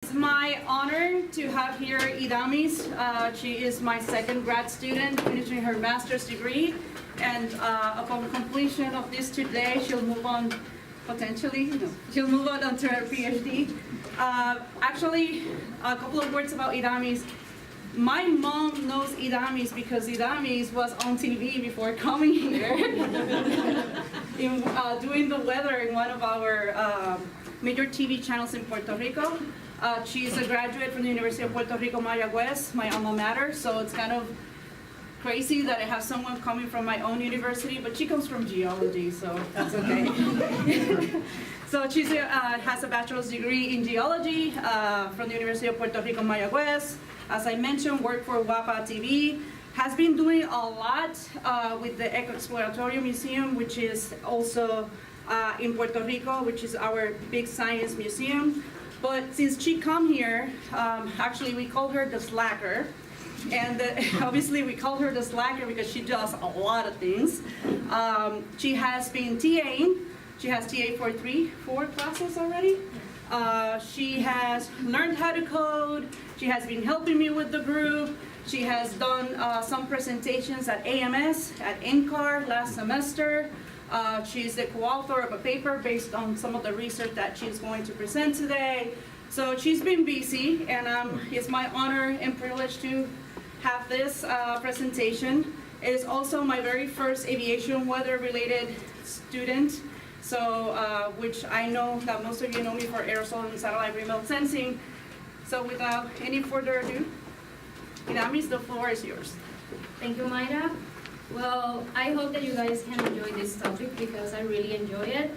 It's my honor to have here Idamis. She is my second grad student finishing her master's degree, and upon completion of this today, she'll move on, she'll move on onto her PhD. Actually, a couple of words about Idamis. My mom knows Idamis because Idamis was on TV before coming here, doing the weather in one of our major TV channels in Puerto Rico. She's a graduate from the University of Puerto Rico, Mayagüez, my alma mater, so it's kind of crazy that I have someone coming from my own university, but she comes from geology, so that's okay. So she has a bachelor's degree in geology from the University of Puerto Rico, Mayagüez. As I mentioned, worked for WAPA TV, has been doing a lot with the Eco Exploratorio Museum, which is also in Puerto Rico, which is our big science museum. But since she come here, actually we call her the slacker. And obviously we call her the slacker because she does a lot of things. She has been TAing. She has TA for four classes already. She has learned how to code. She has been helping me with the group. She has done some presentations at AMS, at NCAR last semester. She's the co-author of a paper based on some of the research that she's going to present today. So she's been busy, and it's my honor and privilege to have this presentation. It is also my very first aviation weather-related student, so which I know that most of you know me for aerosol and satellite remote sensing. So without any further ado, Idamis, the floor is yours. Thank you, Mayra. Well, I hope that you guys can enjoy this topic because I really enjoy it.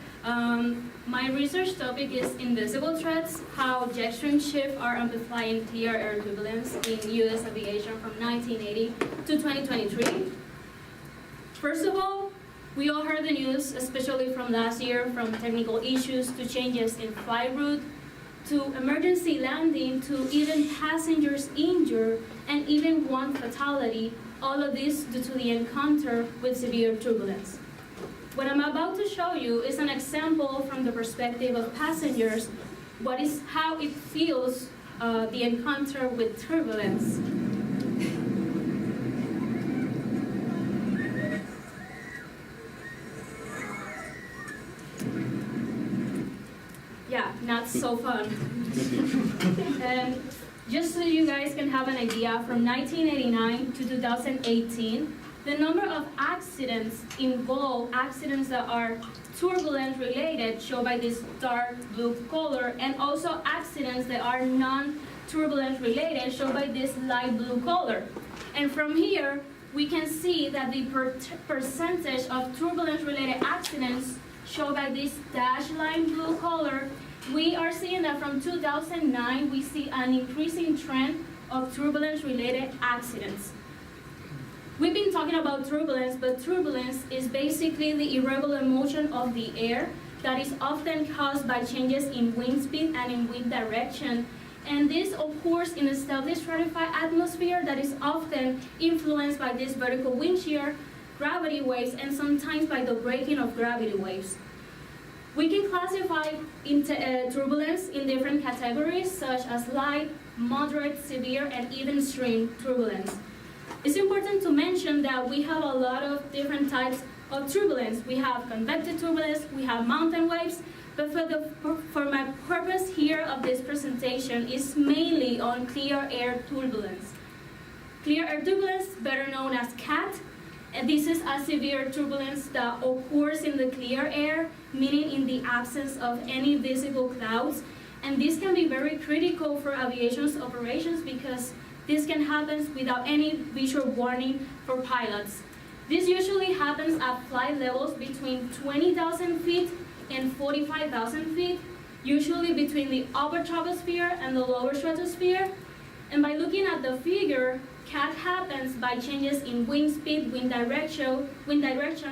My research topic is invisible threats, how jet stream shifts are amplifying clear air turbulence in U.S. aviation from 1980 to 2023. First of all, we all heard the news, especially from last year, from technical issues to changes in flight route, to emergency landing, to even passengers injured, and even one fatality, all of this due to the encounter with severe turbulence. What I'm about to show you is an example from the perspective of passengers, how it feels, the encounter with turbulence. Yeah, not so fun. And just so you guys can have an idea, from 1989 to 2018, the number of accidents involved, accidents that are turbulence related, shown by this dark blue color, and also accidents that are non-turbulence related, shown by this light blue color. And from here, we can see that the percentage of turbulence related accidents, shown by this dashed line blue color, we are seeing that from 2009, we see an increasing trend of turbulence-related accidents. We've been talking about turbulence, but turbulence is basically the irregular motion of the air that is often caused by changes in wind speed and in wind direction. And this occurs in a steadily stratified atmosphere that is often influenced by this vertical wind shear, gravity waves, and sometimes by the breaking of gravity waves. We can classify turbulence in different categories, such as light, moderate, severe, and even extreme turbulence. It's important to mention that we have a lot of different types of turbulence. We have convective turbulence, we have mountain waves, but for my purpose here of this presentation is mainly on clear air turbulence. Clear air turbulence, better known as CAT, and this is a severe turbulence that occurs in the clear air, meaning in the absence of any visible clouds. And this can be very critical for aviation's operations because this can happen without any visual warning for pilots. This usually happens at flight levels between 20,000 feet and 45,000 feet, usually between the upper troposphere and the lower stratosphere. And by looking at the figure, CAT happens by changes in wind speed, wind direction,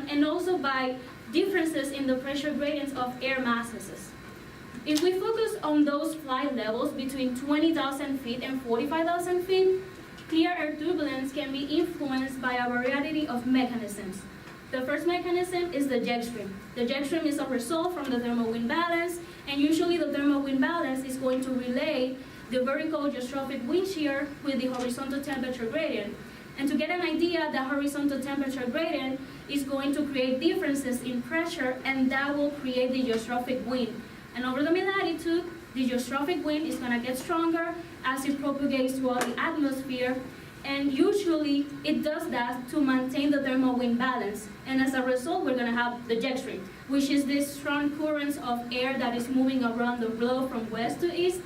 and also by differences in the pressure gradients of air masses. If we focus on those flight levels between 20,000 feet and 45,000 feet, clear air turbulence can be influenced by a variety of mechanisms. The first mechanism is the jet stream. The jet stream is a result from the thermal wind balance, and usually the thermal wind balance is going to relay the vertical geostrophic wind shear with the horizontal temperature gradient. And to get an idea, the horizontal temperature gradient is going to create differences in pressure, and that will create the geostrophic wind. And over the mid-latitude, the geostrophic wind is going to get stronger as it propagates throughout the atmosphere, and usually it does that to maintain the thermal wind balance. And as a result, we're going to have the jet stream, which is this strong currents of air that is moving around the globe from west to east.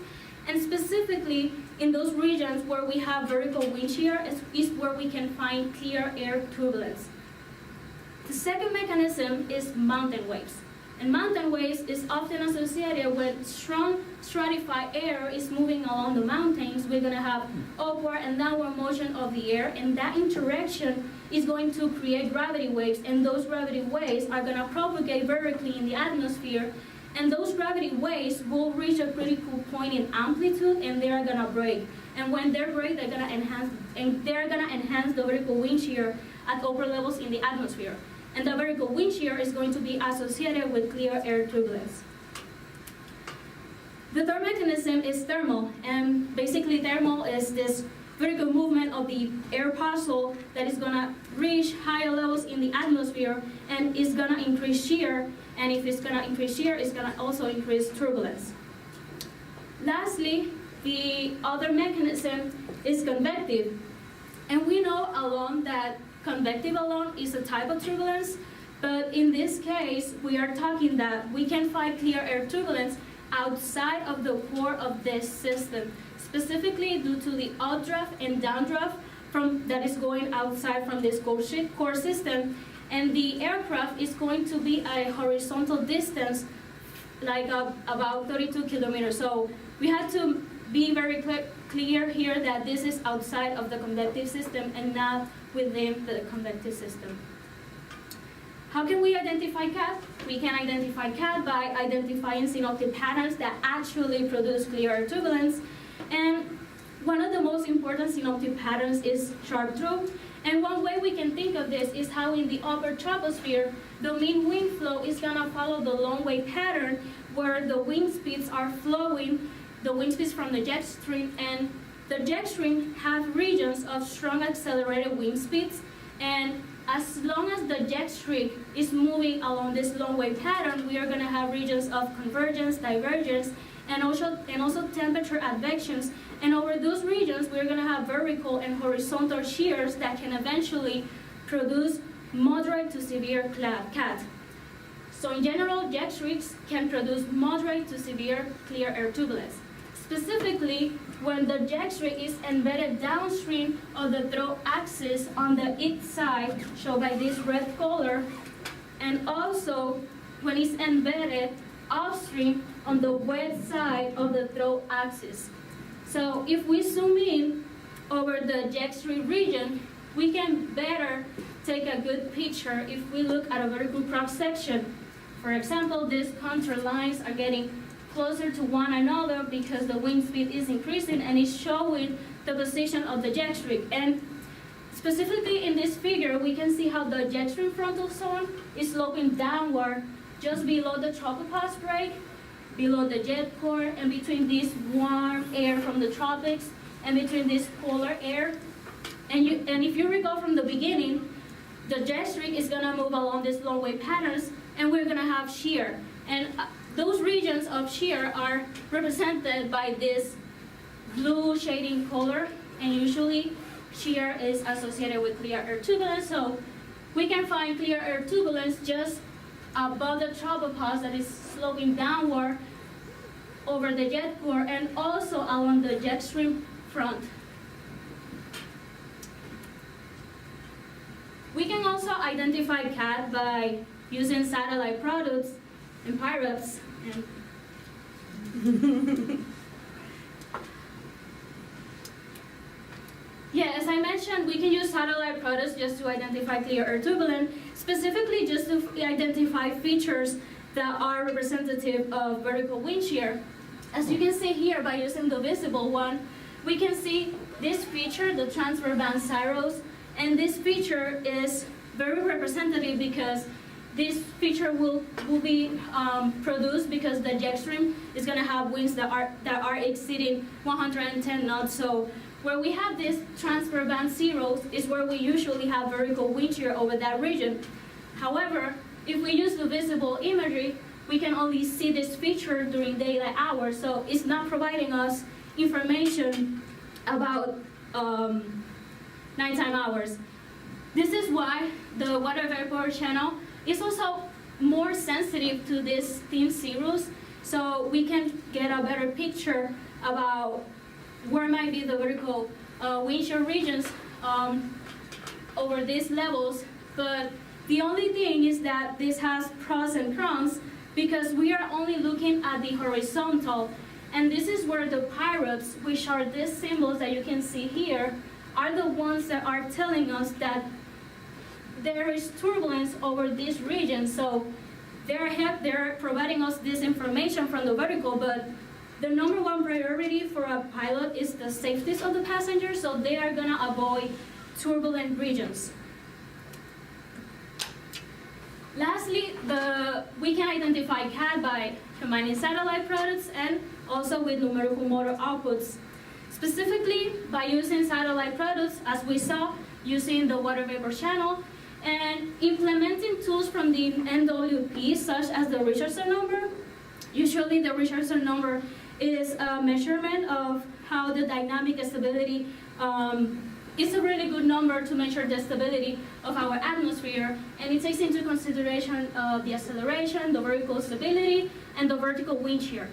And specifically, in those regions where we have vertical wind shear is where we can find clear air turbulence. The second mechanism is mountain waves. And mountain waves is often associated with strong stratified air is moving along the mountains. We're going to have upward and downward motion of the air, and that interaction is going to create gravity waves, and those gravity waves are going to propagate vertically in the atmosphere, and those gravity waves will reach a critical point in amplitude, and they are going to break. And when they break, they're going to enhance the vertical wind shear at upper levels in the atmosphere. And the vertical wind shear is going to be associated with clear air turbulence. The third mechanism is thermal, and basically thermal is this vertical movement of the air parcel that is going to reach higher levels in the atmosphere and is going to increase shear, and if it's going to increase shear, it's going to also increase turbulence. Lastly, the other mechanism is convective, and we know alone that convective alone is a type of turbulence, but in this case, we are talking that we can find clear air turbulence outside of the core of this system, specifically due to the updraft and downdraft that is going outside from this core system, and the aircraft is going to be at a horizontal distance, like about 32 kilometers. So we had to be very clear here that this is outside of the convective system and not within the convective system. How can we identify CAT? We can identify CAT by identifying synoptic patterns that actually produce clear air turbulence. And one of the most important synoptic patterns is sharp through. And one way we can think of this is how in the upper troposphere, the mean wind flow is going to follow the long wave pattern where the wind speeds are flowing, the wind speeds from the jet stream, and the jet stream have regions of strong accelerated wind speeds, and as long as the jet stream is moving along this long wave pattern, we are going to have regions of convergence, divergence, and also temperature advections. And over those regions, we're going to have vertical and horizontal shears that can eventually produce moderate to severe CAT. So in general, jet streams can produce moderate to severe clear air turbulence. Specifically, when the jet stream is embedded downstream of the throat axis on the east side, shown by this red color, and also when it's embedded upstream on the west side of the throat axis. So if we zoom in over the jet stream region, we can better take a good picture if we look at a vertical cross section. For example, these contour lines are getting closer to one another because the wind speed is increasing and is showing the position of the jet stream. And specifically in this figure, we can see how the jet stream frontal zone is sloping downward just below the tropopause break, below the jet core, and between this warm air from the tropics and between this polar air. And if you recall from the beginning, the jet stream is going to move along these long wave patterns, and we're going to have shear. And those regions of shear are represented by this blue shading color, and usually shear is associated with clear air turbulence. So we can find clear air turbulence just above the tropopause that is sloping downward over the jet core and also along the jet stream front. We can also identify CAT by using satellite products and PIREPs. Yeah, as I mentioned, we can use satellite products just to identify clear air turbulence, specifically just to identify features that are representative of vertical wind shear. As you can see here, by using the visible one, we can see this feature, the transfer band gyros, and this feature is very representative because this feature will be produced because the jet stream is going to have winds that are exceeding 110 knots. So where we have this transfer band zeros is where we usually have vertical wind shear over that region. However, if we use the visible imagery, we can only see this feature during daylight hours, so it's not providing us information about nighttime hours. This is why the water vapor channel is also more sensitive to these thin zeros, so we can get a better picture about where might be the vertical wind shear regions over these levels. But the only thing is that this has pros and cons because we are only looking at the horizontal, and this is where the PIREPs, which are these symbols that you can see here, are the ones that are telling us that there is turbulence over this region. So they're providing us this information from the vertical, but the number one priority for a pilot is the safety of the passengers, so they are gonna avoid turbulent regions. Lastly, we can identify CAD by combining satellite products and also with numerical motor outputs. Specifically, by using satellite products, as we saw, using the water vapor channel, and implementing tools from the NWP, such as the Richardson number. Usually the Richardson number is a measurement of how the dynamic stability it's a really good number to measure the stability of our atmosphere, and it takes into consideration the acceleration, the vertical stability, and the vertical wind shear.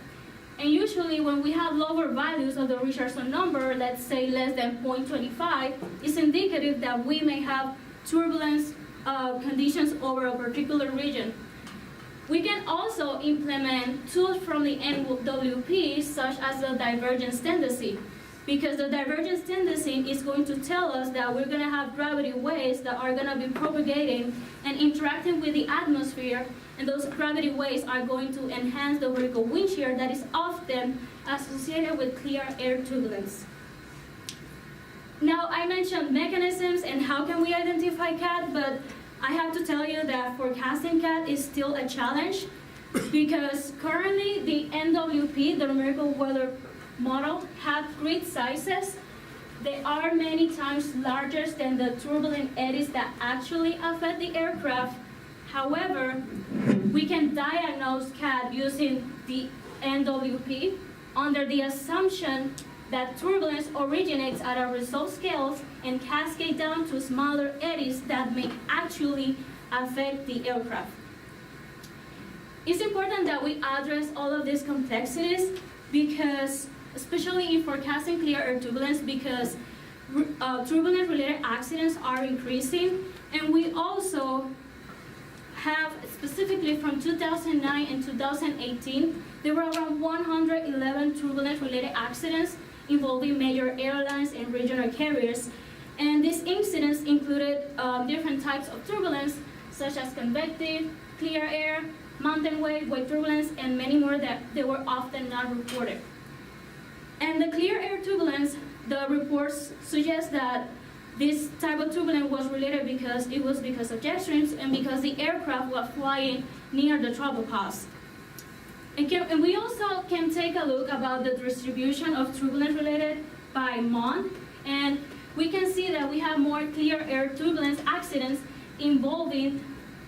And usually when we have lower values of the Richardson number, let's say less than 0.25, it's indicative that we may have turbulence conditions over a particular region. We can also implement tools from the NWP, such as the divergence tendency, because the divergence tendency is going to tell us that we're going to have gravity waves that are going to be propagating and interacting with the atmosphere, and those gravity waves are going to enhance the vertical wind shear that is often associated with clear air turbulence. Now, I mentioned mechanisms and how can we identify CAD, but I have to tell you that forecasting CAD is still a challenge because currently the NWP, the numerical weather model, have grid sizes. They are many times larger than the turbulent eddies that actually affect the aircraft. However, we can diagnose CAD using the NWP under the assumption that turbulence originates at our result scales and cascade down to smaller eddies that may actually affect the aircraft. It's important that we address all of these complexities because, especially in forecasting clear air turbulence, because turbulence-related accidents are increasing, and we also have, specifically from 2009 and 2018, there were around 111 turbulence-related accidents involving major airlines and regional carriers. And these incidents included different types of turbulence, such as convective, clear air, mountain wave turbulence, and many more that they were often not reported. And the clear air turbulence, the reports suggest that this type of turbulence was related because it was because of jet streams and because the aircraft was flying near the tropopause. And we also can take a look about the distribution of turbulence related by month, and we can see that we have more clear air turbulence accidents involving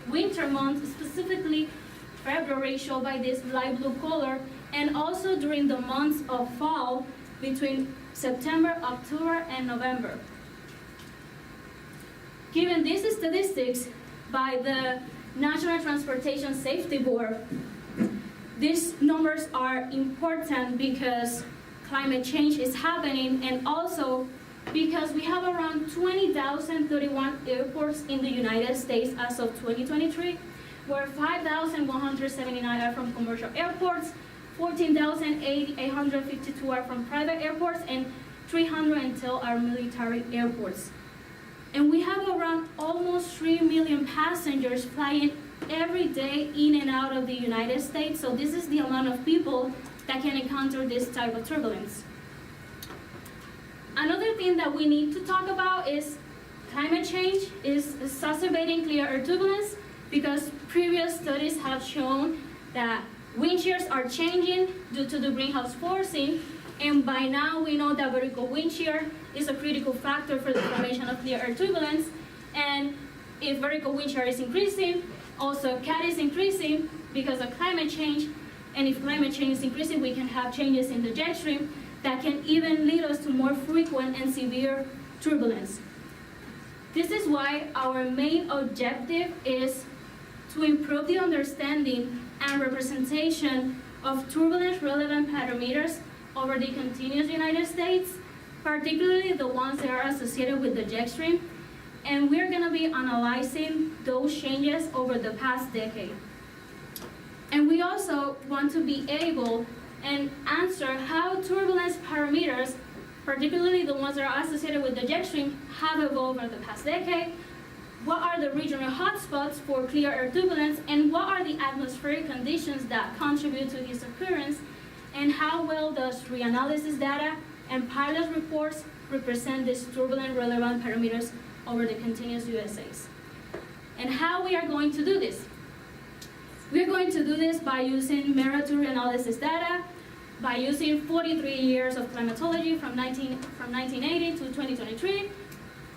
winter months, specifically February, shown by this light blue color, and also during the months of fall between September, October, and November. Given these statistics by the National Transportation Safety Board, these numbers are important because climate change is happening, and also because we have around 20,031 airports in the United States as of 2023, where 5,179 are from commercial airports, 14,852 are from private airports, and 310 are military airports. And we have around almost 3 million passengers flying every day in and out of the United States, so this is the amount of people that can encounter this type of turbulence. Another thing that we need to talk about is climate change is exacerbating clear air turbulence, because previous studies have shown that wind shears are changing due to the greenhouse forcing, and by now we know that vertical wind shear is a critical factor for the formation of clear air turbulence, and if vertical wind shear is increasing, also CAT is increasing because of climate change, and if climate change is increasing, we can have changes in the jet stream that can even lead us to more frequent and severe turbulence. This is why our main objective is to improve the understanding and representation of turbulence relevant parameters over the continuous United States, particularly the ones that are associated with the jet stream, and we're going to be analyzing those changes over the past decade. And we also want to be able and answer how turbulence parameters, particularly the ones that are associated with the jet stream, have evolved over the past decade. What are the regional hotspots for clear air turbulence, and what are the atmospheric conditions that contribute to this occurrence, and how well does reanalysis data and pilot reports represent these turbulent relevant parameters over the continuous USAs. And how we are going to do this? We are going to do this by using MERA-2 reanalysis data, by using 43 years of climatology from 1980 to 2023.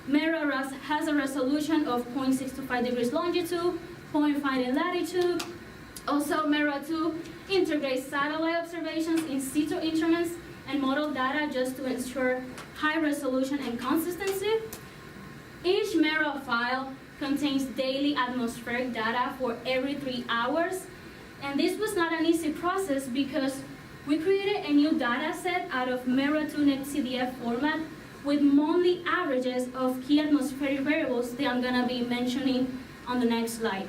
MERA has a resolution of 0.625 degrees longitude, 0.5 in latitude. Also, MERA-2 integrates satellite observations, in situ instruments, and model data just to ensure high resolution and consistency. Each MERA file contains daily atmospheric data for every 3 hours. And this was not an easy process because we created a new data set out of MERA-2 NetCDF format with monthly averages of key atmospheric variables that I'm gonna be mentioning on the next slide.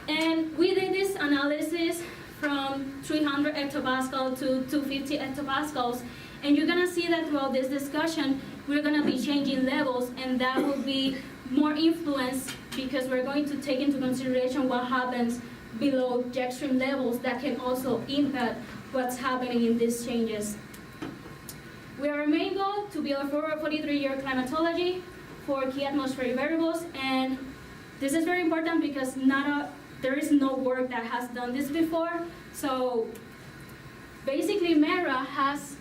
And we did this analysis from 300 hectopascal to 250 hectopascals. And you're gonna see that throughout this discussion, we're gonna be changing levels, and that will be more influence because we're going to take into consideration what happens below jet stream levels that can also impact what's happening in these changes. Our main goal to build a 43-year climatology for key atmospheric variables, and this is very important because there is no work that has done this before. So basically MERA has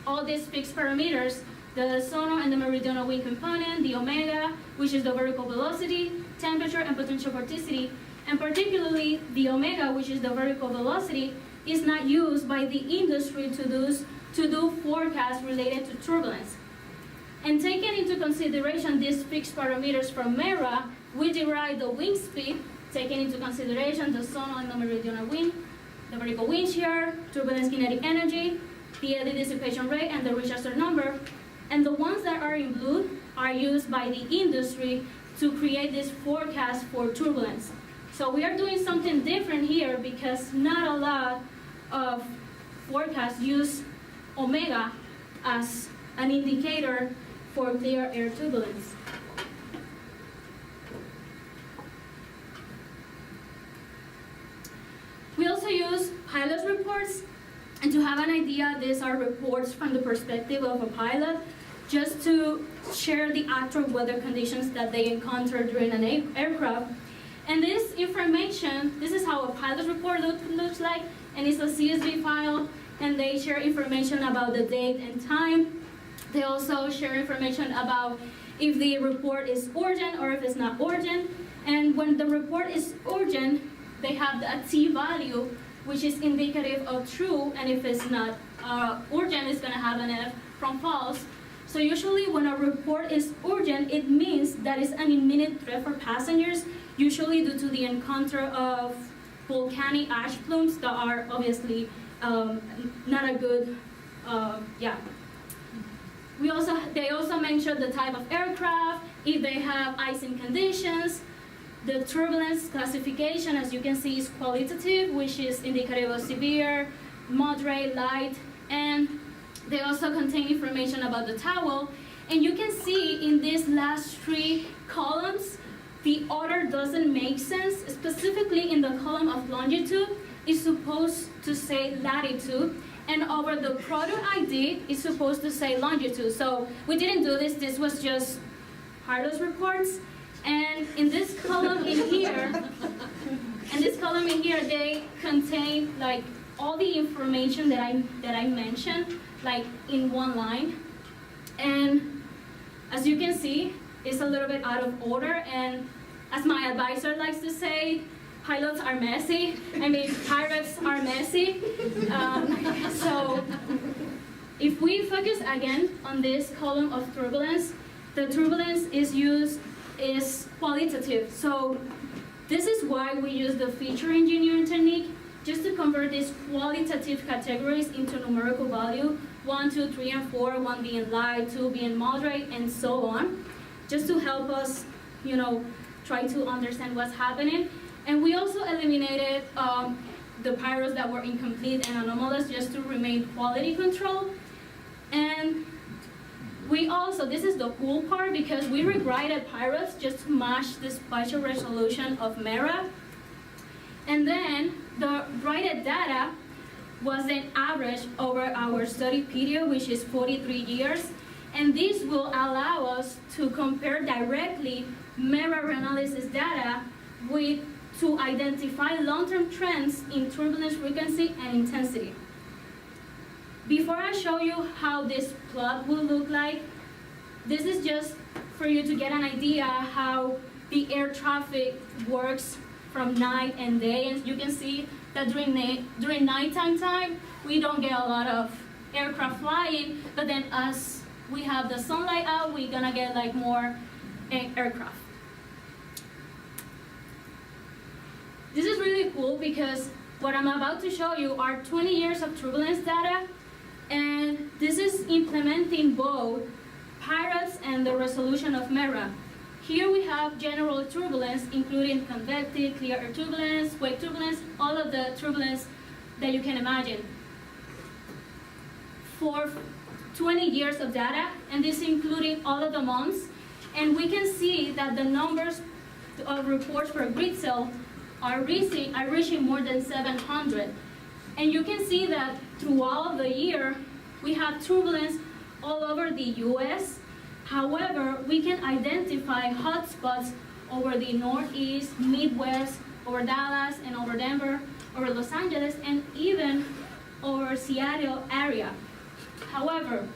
all these fixed parameters, the zonal and the meridional wind component, the omega, which is the vertical velocity, temperature, and potential vorticity. And particularly the omega, which is the vertical velocity, is not used by the industry to do forecasts related to turbulence. And taking into consideration these fixed parameters from MERA, we derive the wind speed, taking into consideration the zonal and the meridional wind, the vertical wind shear, turbulence kinetic energy, the eddy dissipation rate, and the Richardson number. And the ones that are in blue are used by the industry to create this forecast for turbulence. So we are doing something different here because not a lot of forecasts use omega as an indicator for clear air turbulence. We also use pilot reports, and to have an idea, these are reports from the perspective of a pilot, just to share the actual weather conditions that they encounter during an aircraft. And this information, this is how a pilot report looks like, and it's a CSV file, and they share information about the date and time. They also share information about if the report is urgent or if it's not urgent. And when the report is urgent, they have a T value, which is indicative of true, and if it's not urgent, it's gonna have an F from false. So usually when a report is urgent, it means that it's an imminent threat for passengers, usually due to the encounter of volcanic ash plumes that are obviously not a good, They also mention the type of aircraft, if they have icing conditions. The turbulence classification, as you can see, is qualitative, which is indicative of severe, moderate, light, and they also contain information about the towel. And you can see in these last 3 columns, the order doesn't make sense. Specifically in the column of longitude, it's supposed to say latitude, and over the product ID, it's supposed to say longitude. So we didn't do this. This was just pilot reports. And in this column in here, they contain like all the information that I mentioned, like in one line. And as you can see, it's a little bit out of order. And as my advisor likes to say, pilots are messy. I mean, PIREPs are messy. So if we focus again on this column of turbulence, the turbulence is qualitative. So this is why we use the feature engineering technique, just to convert these qualitative categories into numerical value, 1, 2, 3, and 4, 1 being light, 2 being moderate, and so on, just to help us, try to understand what's happening. And we also eliminated the PIREPs that were incomplete and anomalous, just to remain quality control. And we also, this is the cool part, because we rewrite PIREPs just to match the spatial resolution of MERA. And then the written data was then averaged over our study period, which is 43 years. And this will allow us to compare directly MERA reanalysis data to identify long-term trends in turbulence frequency and intensity. Before I show you how this plot will look like, this is just for you to get an idea how the air traffic works from night and day. And you can see that during nighttime time, we don't get a lot of aircraft flying, but then as we have the sunlight out, we're gonna get like more aircraft. This is really cool because what I'm about to show you are 20 years of turbulence data, and this is implementing both PIREPs and the resolution of MERA. Here we have general turbulence, including convective, clear air turbulence, wake turbulence, all of the turbulence that you can imagine. For 20 years of data, and this including all of the months, and we can see that the numbers of reports per grid cell are reaching more than 700. And you can see that throughout the year, we have turbulence all over the US. However, we can identify hotspots over the Northeast, Midwest, over Dallas, and over Denver, over Los Angeles, and even over Seattle area. However,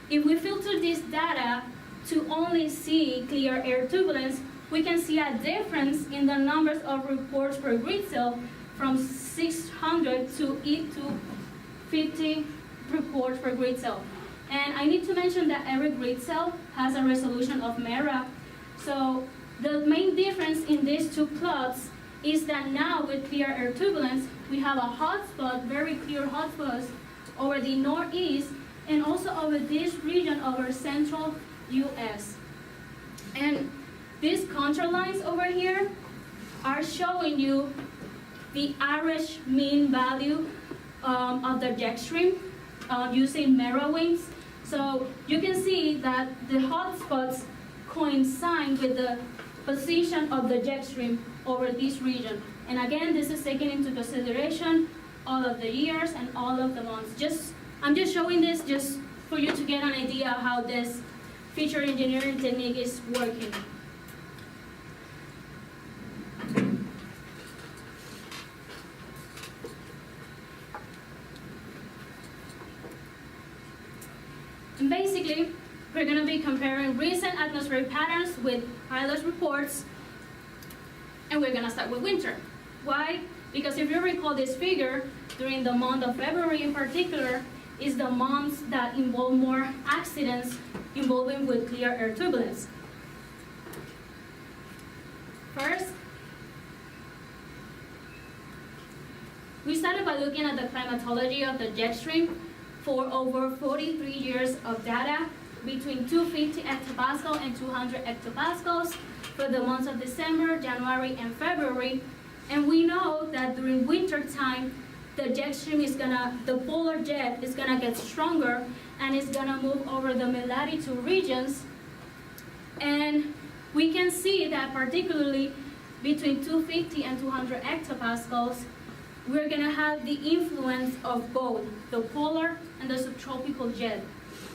if we filter this data to only see clear air turbulence, we can see a difference in the numbers of reports per grid cell from 600 to 50 reports per grid cell. And I need to mention that every grid cell has a resolution of MERA. So the main difference in these two plots is that now with clear air turbulence, we have a hotspot, very clear hotspots over the Northeast and also over this region over central US. And these contour lines over here are showing you the average mean value of the jet stream using MERA wings. So you can see that the hotspots coincide with the position of the jet stream over this region. And again, this is taken into consideration all of the years and all of the months. I'm just showing this just for you to get an idea how this feature engineering technique is working. And basically, we're going to be comparing recent atmospheric patterns with pilot reports, and we're going to start with winter. Why? Because if you recall this figure, during the month of February in particular, is the months that involve more accidents involving with clear air turbulence. First, we started by looking at the climatology of the jet stream for over 43 years of data between 250 hectopascal and 200 hectopascals for the months of December, January, and February. And we know that during winter time, the jet stream the polar jet is gonna get stronger and it's gonna move over the mid-latitude regions. And we can see that particularly between 250 and 200 hectopascals, we're gonna have the influence of both the polar and the subtropical jet.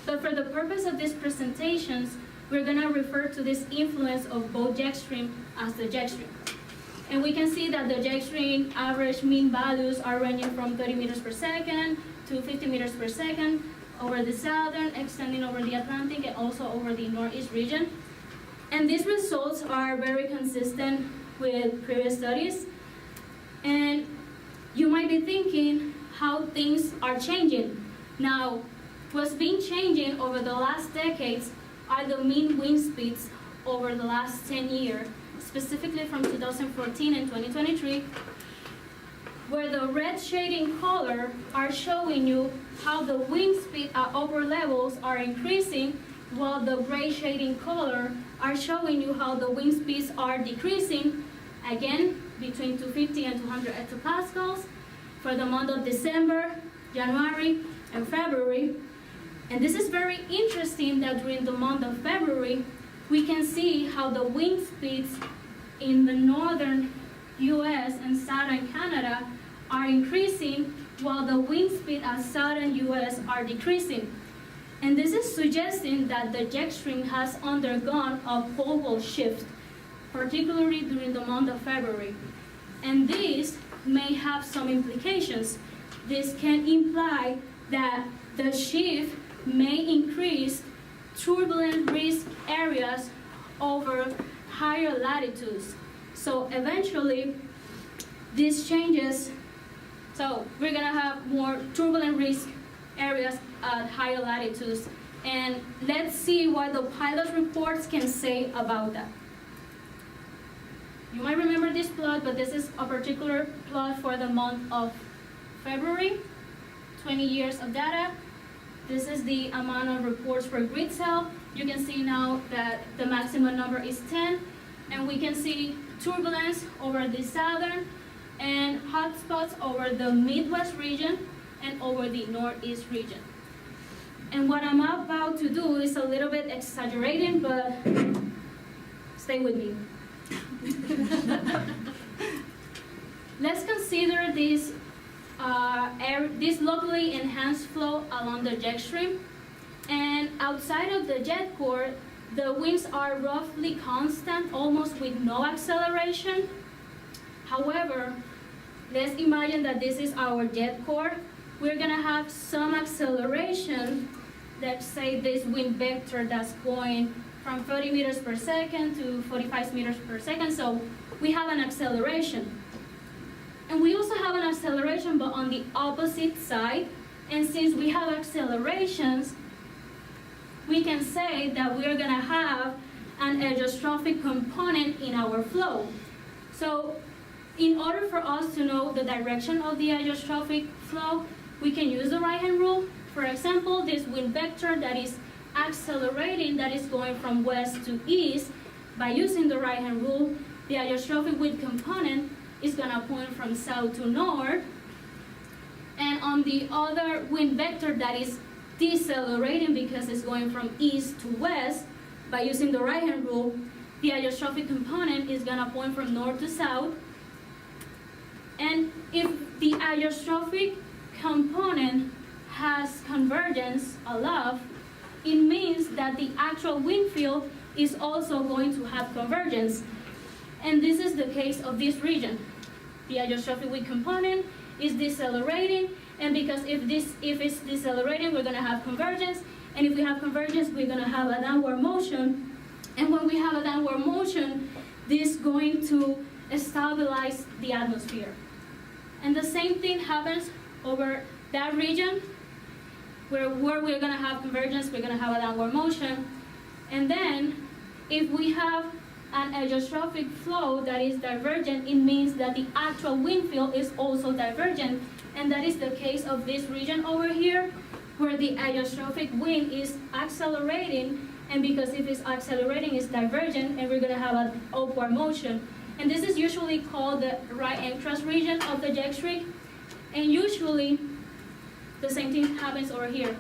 But for the purpose of these presentations, we're gonna refer to this influence of both jet stream as the jet stream. And we can see that the jet stream average mean values are ranging from 30 meters per second to 50 meters per second over the southern, extending over the Atlantic and also over the Northeast region. And these results are very consistent with previous studies. And you might be thinking how things are changing. Now, what's been changing over the last decades are the mean wind speeds over the last 10 years, specifically from 2014 and 2023, where the red shading color are showing you how the wind speed at upper levels are increasing, while the gray shading color are showing you how the wind speeds are decreasing, again, between 250 and 200 hectopascals for the month of December, January, and February. And this is very interesting that during the month of February, we can see how the wind speeds in the northern US and southern Canada are increasing, while the wind speed at southern US are decreasing. And this is suggesting that the jet stream has undergone a poleward shift, particularly during the month of February. And this may have some implications. This can imply that the shift may increase turbulent risk areas over higher latitudes. So eventually, these changes, so we're gonna have more turbulent risk areas at higher latitudes. And let's see what the pilot reports can say about that. You might remember this plot, but this is a particular plot for the month of February, 20 years of data. This is the amount of reports per grid cell. You can see now that the maximum number is 10, and we can see turbulence over the southern and hotspots over the Midwest region and over the Northeast region. And what I'm about to do is a little bit exaggerating, but stay with me. Let's consider this locally enhanced flow along the jet stream. And outside of the jet core, the winds are roughly constant, almost with no acceleration. However, let's imagine that this is our jet core. We're gonna have some acceleration. Let's say this wind vector that's going from 30 meters per second to 45 meters per second. So we have an acceleration. And we also have an acceleration, but on the opposite side. And since we have accelerations, we can say that we're gonna have an aerostrophic component in our flow. So in order for us to know the direction of the aerostrophic flow, we can use the right-hand rule. For example, this wind vector that is accelerating, that is going from west to east, by using the right-hand rule, the aerostrophic wind component is gonna point from south to north. And on the other wind vector that is decelerating because it's going from east to west, by using the right-hand rule, the aerostrophic component is gonna point from north to south. And if the aerostrophic component has convergence aloft, it means that the actual wind field is also going to have convergence. And this is the case of this region. The aerostrophic wind component is decelerating, and because if it's decelerating, we're gonna have convergence, and if we have convergence, we're gonna have a downward motion. And when we have a downward motion, this is going to stabilize the atmosphere. And the same thing happens over that region, where we're gonna have convergence, we're gonna have a downward motion. And then, if we have an aerostrophic flow that is divergent, it means that the actual wind field is also divergent. And that is the case of this region over here, where the aerostrophic wind is accelerating, and because if it's accelerating, it's divergent, and we're gonna have an upward motion. And this is usually called the right entrance region of the jet stream. And usually, the same thing happens over here.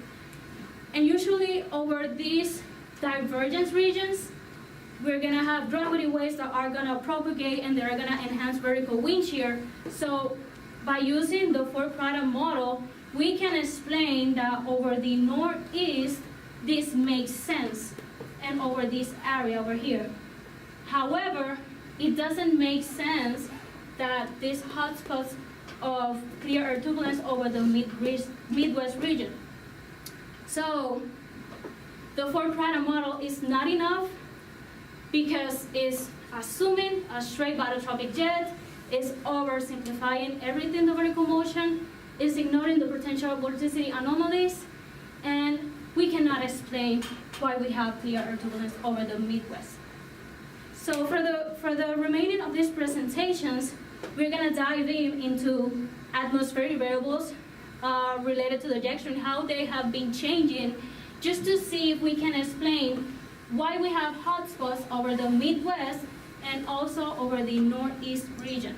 And usually over these divergence regions, we're gonna have gravity waves that are gonna propagate and they're gonna enhance vertical wind shear. So by using the four-quadrant model, we can explain that over the northeast, this makes sense. and over this area over here. However, it doesn't make sense that these hotspots of clear air turbulence over the Midwest region. So the four-quadrant model is not enough because it's assuming a straight barotropic jet, is oversimplifying everything the vertical motion, is ignoring the potential vorticity anomalies, and we cannot explain why we have clear air turbulence over the Midwest. So for the remaining of these presentations, we're gonna dive into atmospheric variables related to the jet stream, how they have been changing, just to see if we can explain why we have hotspots over the Midwest and also over the Northeast region.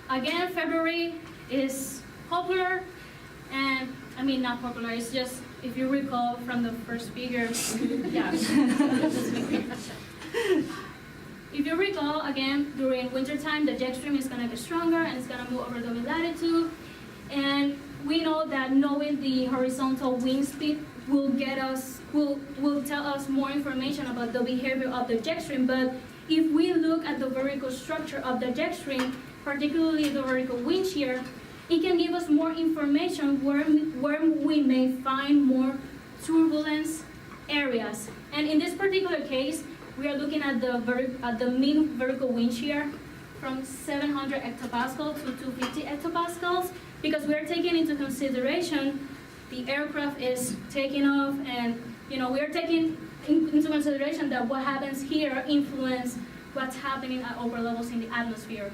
Again, February is popular, and I mean not popular, it's just, if you recall from the first figure, yeah. If you recall, again, during wintertime, the jet stream is gonna get stronger and it's gonna move over the mid-latitude. And we know that knowing the horizontal wind speed will tell us more information about the behavior of the jet stream. But if we look at the vertical structure of the jet stream, particularly the vertical wind shear, it can give us more information where we may find more turbulence areas. And in this particular case, we are looking at the mean vertical wind shear from 700 hectopascal to 250 hectopascals, because we are taking into consideration the aircraft is taking off, and we are taking into consideration that what happens here influence what's happening at upper levels in the atmosphere.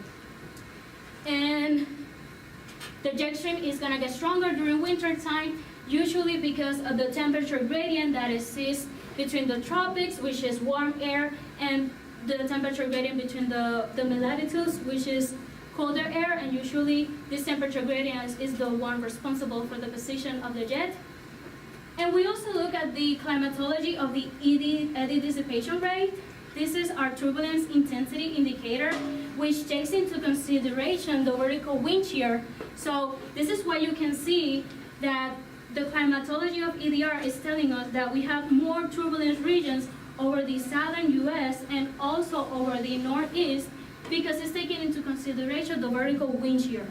And the jet stream is gonna get stronger during winter time, usually because of the temperature gradient that exists between the tropics, which is warm air, and the temperature gradient between the mid-latitudes, which is colder air, and usually this temperature gradient is the one responsible for the position of the jet. And we also look at the climatology of the eddy dissipation rate. This is our turbulence intensity indicator, which takes into consideration the vertical wind shear. So this is why you can see that the climatology of EDR is telling us that we have more turbulent regions over the southern US and also over the Northeast, because it's taking into consideration the vertical wind shear.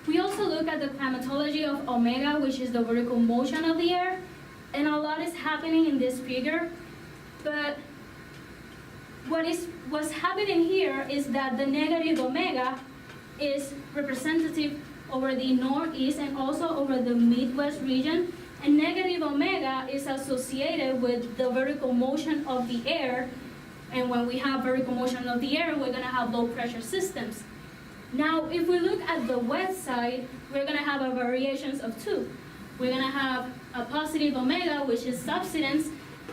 We also look at the climatology of omega, which is the vertical motion of the air, and a lot is happening in this figure. But what's happening here is that the negative omega is representative over the Northeast and also over the Midwest region, and negative omega is associated with the vertical motion of the air, and when we have vertical motion of the air, we're gonna have low pressure systems. Now, if we look at the west side, we're gonna have a variations of two. We're gonna have a positive omega, which is subsidence,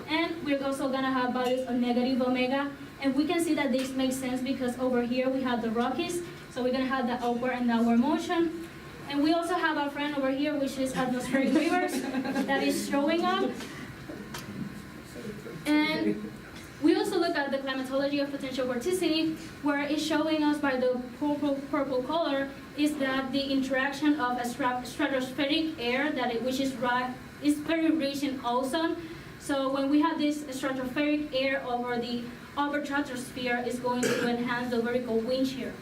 and we're also gonna have values of negative omega, and we can see that this makes sense because over here we have the Rockies, so we're gonna have the upward and downward motion. And we also have our friend over here, which is atmospheric rivers, that is showing up. And we also look at the climatology of potential vorticity, where it's showing us by the purple color is that the interaction of a stratospheric air, which is very rich in ozone. So when we have this stratospheric air over the upper stratosphere, is going to enhance the vertical wind shear.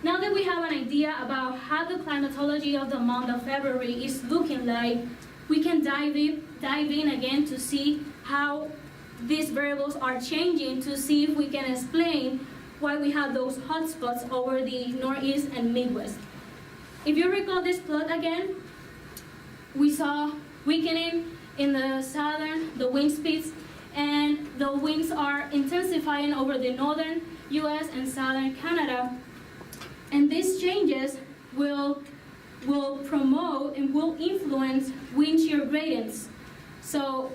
Now that we have an idea about how the climatology of the month of February is looking like, we can dive in again to see how these variables are changing, to see if we can explain why we have those hotspots over the Northeast and Midwest. If you recall this plot again, we saw weakening in the southern, the wind speeds, and the winds are intensifying over the northern US and southern Canada. And these changes will promote and will influence wind shear gradients. So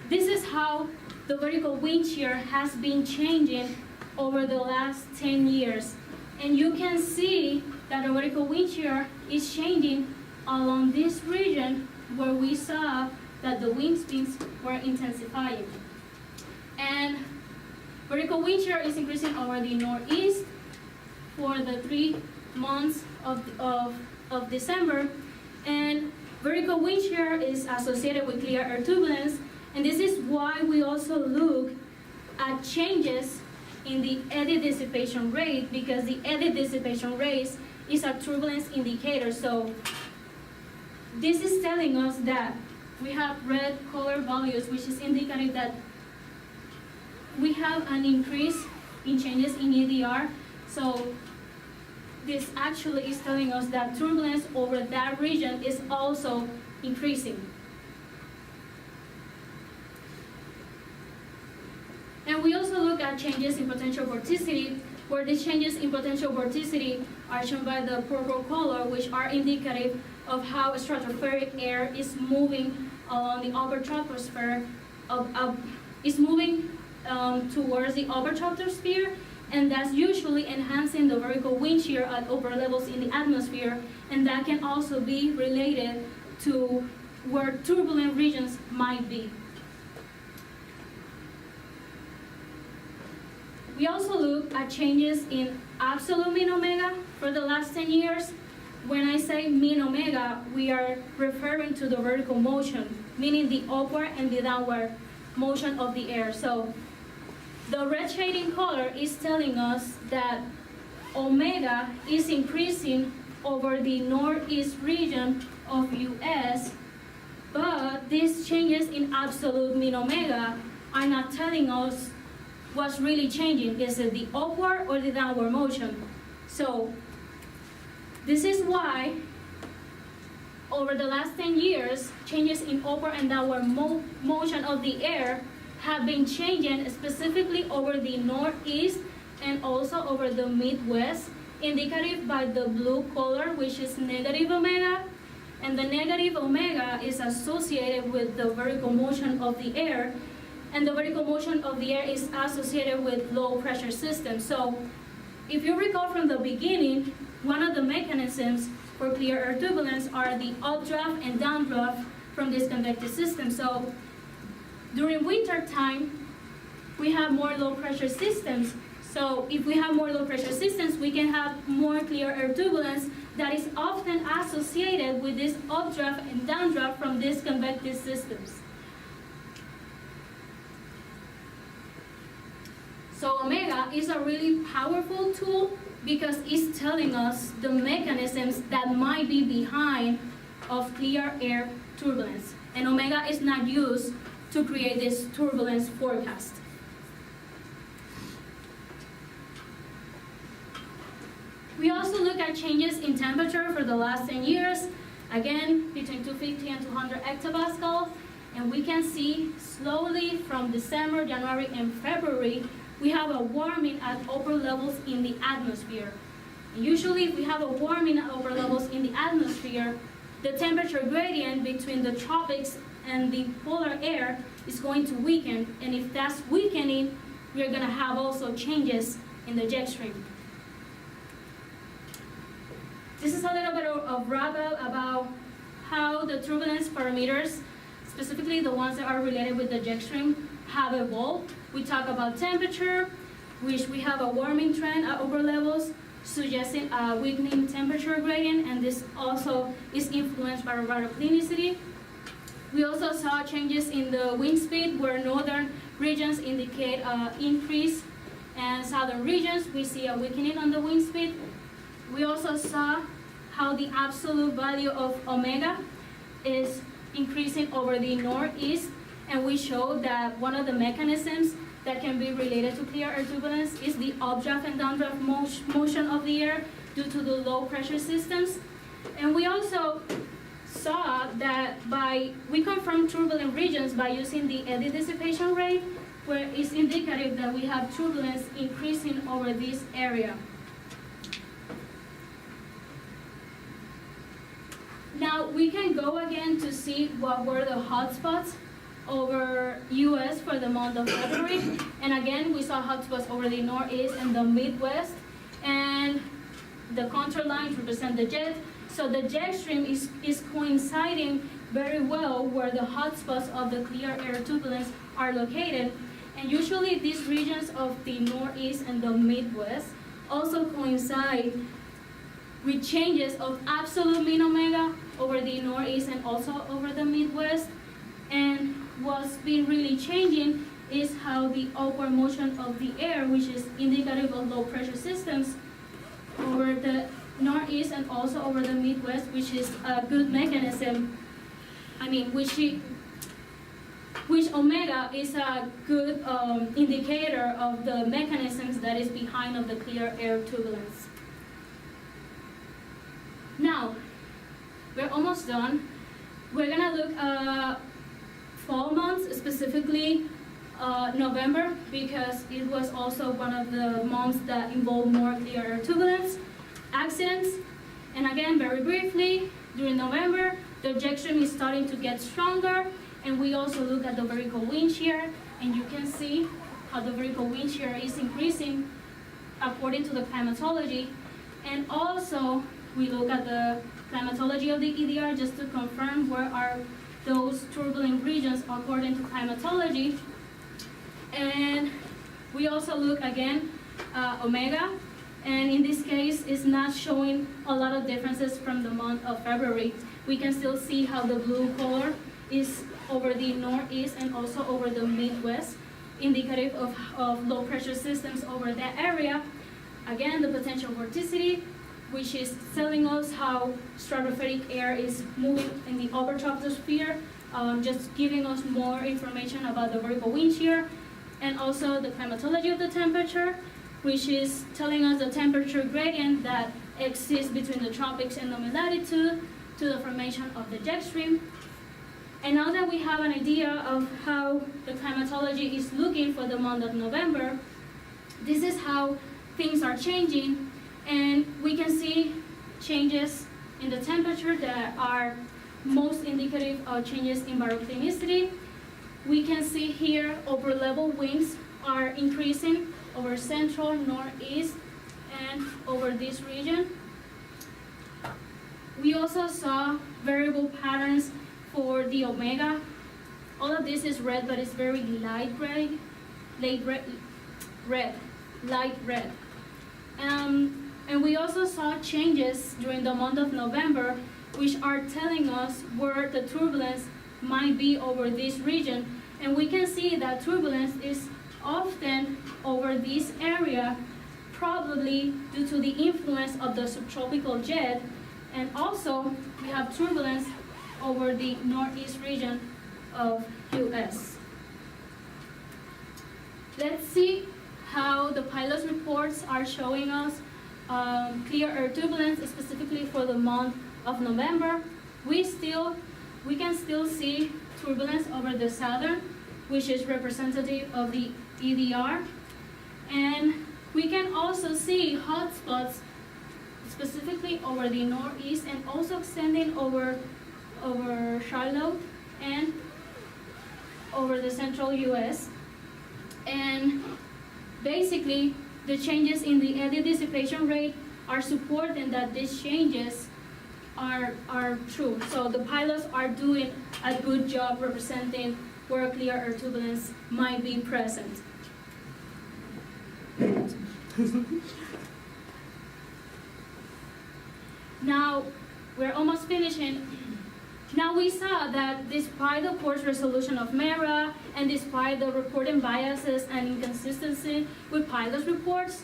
this is how the vertical wind shear has been changing over the last 10 years. And you can see that the vertical wind shear is changing along this region where we saw that the wind speeds were intensifying. And vertical wind shear is increasing over the northeast for the 3 months of December. And vertical wind shear is associated with clear air turbulence. And this is why we also look at changes in the eddy dissipation rate, because the eddy dissipation rate is a turbulence indicator. So this is telling us that we have red color values, which is indicative that we have an increase in changes in EDR. So this actually is telling us that turbulence over that region is also increasing. And we also look at changes in potential vorticity, where these changes in potential vorticity are shown by the purple color, which are indicative of how stratospheric air is moving along the upper troposphere, is moving towards the upper troposphere, and that's usually enhancing the vertical wind shear at upper levels in the atmosphere, and that can also be related to where turbulent regions might be. We also look at changes in absolute mean omega for the last 10 years. When I say mean omega, we are referring to the vertical motion, meaning the upward and the downward motion of the air. So the red shading color is telling us that omega is increasing over the northeast region of US, but these changes in absolute mean omega are not telling us what's really changing. Is it the upward or the downward motion? So this is why over the last 10 years, changes in upward and downward motion of the air have been changing, specifically over the northeast and also over the Midwest, indicated by the blue color, which is negative omega. And the negative omega is associated with the vertical motion of the air, and the vertical motion of the air is associated with low pressure systems. So if you recall from the beginning, one of the mechanisms for clear air turbulence are the updraft and downdraft from this convective system. So during winter time, we have more low pressure systems. So if we have more low pressure systems, we can have more clear air turbulence that is often associated with this updraft and downdraft from these convective systems. So omega is a really powerful tool because it's telling us the mechanisms that might be behind of clear air turbulence. And omega is not used to create this turbulence forecast. We also look at changes in temperature for the last 10 years, again, between 250 and 200 hectopascal, and we can see slowly from December, January, and February, we have a warming at upper levels in the atmosphere. And usually, if we have a warming at upper levels in the atmosphere, the temperature gradient between the tropics and the polar air is going to weaken, and if that's weakening, we're going to have also changes in the jet stream. This is a little bit of wrap-up about how the turbulence parameters, specifically the ones that are related with the jet stream, have evolved. We talk about temperature, which we have a warming trend at upper levels, suggesting a weakening temperature gradient, and this also is influenced by radioclinicity. We also saw changes in the wind speed, where northern regions indicate increase, and southern regions, we see a weakening on the wind speed. We also saw how the absolute value of omega is increasing over the northeast, and we showed that one of the mechanisms that can be related to clear air turbulence is the updraft and downdraft motion of the air due to the low pressure systems. And we also saw that we confirm turbulent regions by using the eddy dissipation rate, where it's indicative that we have turbulence increasing over this area. Now we can go again to see what were the hotspots over US for the month of February. And again, we saw hotspots over the northeast and the Midwest. And the contour lines represent the jet. So the jet stream is coinciding very well where the hotspots of the clear air turbulence are located. And usually these regions of the Northeast and the Midwest also coincide with changes of absolute mean omega over the Northeast and also over the Midwest. And what's been really changing is how the upward motion of the air, which is indicative of low pressure systems, over the Northeast and also over the Midwest, which is a good mechanism. Which omega is a good indicator of the mechanisms that is behind of the clear air turbulence. Now, we're almost done. We're gonna look at fall months, specifically November, because it was also one of the months that involved more clear air turbulence accidents. And again, very briefly, during November, the jet stream is starting to get stronger, and we also look at the vertical wind shear, and you can see how the vertical wind shear is increasing according to the climatology. And also, we look at the climatology of the EDR just to confirm where are those turbulent regions according to climatology. And we also look again omega, and in this case it's not showing a lot of differences from the month of February. We can still see how the blue color is over the Northeast and also over the Midwest, indicative of low pressure systems over that area. Again, the potential vorticity, which is telling us how stratospheric air is moving in the upper troposphere, just giving us more information about the vertical wind shear, and also the climatology of the temperature, which is telling us the temperature gradient that exists between the tropics and the mid-latitude to the formation of the jet stream. And now that we have an idea of how the climatology is looking for the month of November, this is how things are changing, and we can see changes in the temperature that are most indicative of changes in baroclinicity. We can see here upper level winds are increasing over central, northeast, and over this region. We also saw variable patterns for the omega. All of this is red, but it's very light red. And we also saw changes during the month of November, which are telling us where the turbulence might be over this region. And we can see that turbulence is often over this area, probably due to the influence of the subtropical jet. And also, we have turbulence over the northeast region of US. Let's see how the pilot's reports are showing us clear air turbulence, specifically for the month of November. We can still see turbulence over the southern, which is representative of the EDR. And we can also see hotspots specifically over the northeast and also extending over Charlotte and over the central US. And basically, the changes in the eddy dissipation rate are supporting that these changes are true. So the pilots are doing a good job representing where clear air turbulence might be present. Now, we're almost finishing. Now we saw that despite the poor resolution of MERA and despite the reporting biases and inconsistency with pilot reports,